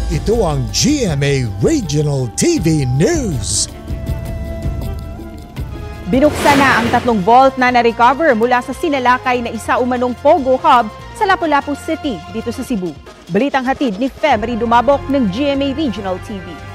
Ito ang GMA Regional TV News. Binuksan na ang 3 vault na na-recover mula sa sinalakay na isa umanong Pogo Hub sa Lapu-Lapu City dito sa Cebu. Balitang hatid ni Femery Dumabok ng GMA Regional TV.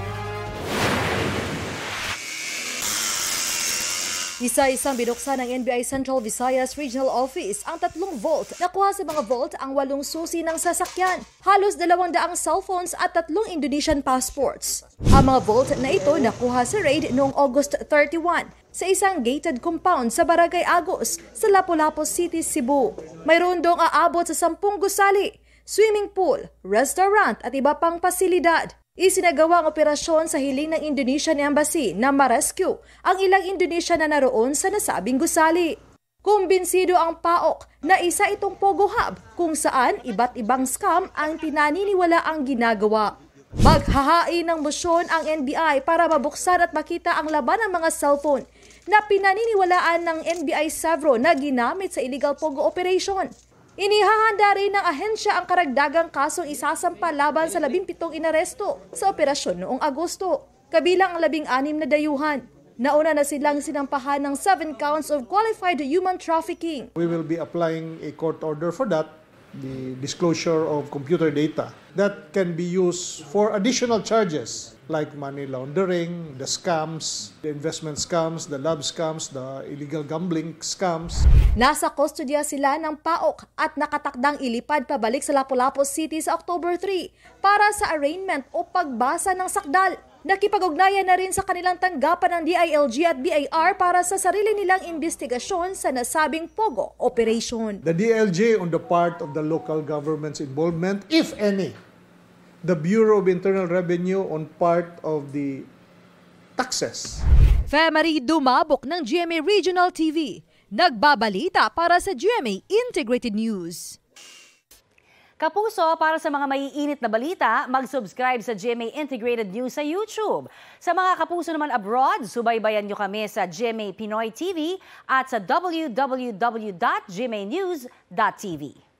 Isa-isang binuksan ng NBI Central Visayas Regional Office ang 3 vault. Nakuha sa mga vault ang 8 susi ng sasakyan, halos 200 cellphones at 3 Indonesian passports. Ang mga vault na ito nakuha sa raid noong August 31 sa isang gated compound sa Barangay Agos sa Lapu-Lapu City, Cebu. Mayroon dong aabot sa 10 gusali, swimming pool, restaurant at iba pang pasilidad. Isinagawa ang operasyon sa hiling ng Indonesian Embassy na ma-rescue ang ilang Indonesian na naroon sa nasabing gusali. Kumbinsido ang PAOK na isa itong Pogo Hub kung saan iba't ibang scam ang pinaniniwala ang ginagawa. Maghahain ng misyon ang NBI para mabuksan at makita ang laban ng mga cellphone na pinaniniwalaan ng NBI Sevro na ginamit sa illegal Pogo operation. Inihahanda rin ng ahensya ang karagdagang kasong isasampa laban sa 17 inaresto sa operasyon noong Agosto, kabilang ang 16 na dayuhan. Nauna na silang sinampahan ng 7 counts of qualified human trafficking. We will be applying a court order for that, the disclosure of computer data that can be used for additional charges like money laundering, the scams, the investment scams, the love scams, the illegal gambling scams. Nasa kustodiya sila ng PAOK at nakatakdang ilipad pabalik sa Lapu-Lapu City sa October 3 para sa arraignment o pagbasa ng sakdal. Nakipag-ugnayan na rin sa kanilang tanggapan ng DILG at BIR para sa sarili nilang investigasyon sa nasabing Pogo operation. The DILG on the part of the local government's involvement, if any. The Bureau of Internal Revenue on part of the taxes. Femery Dumabok ng GMA Regional TV. Nagbabalita para sa GMA Integrated News. Kapuso, para sa mga maiinit na balita, mag-subscribe sa GMA Integrated News sa YouTube. Sa mga kapuso naman abroad, subaybayan nyo kami sa GMA Pinoy TV at sa www.gmanews.tv.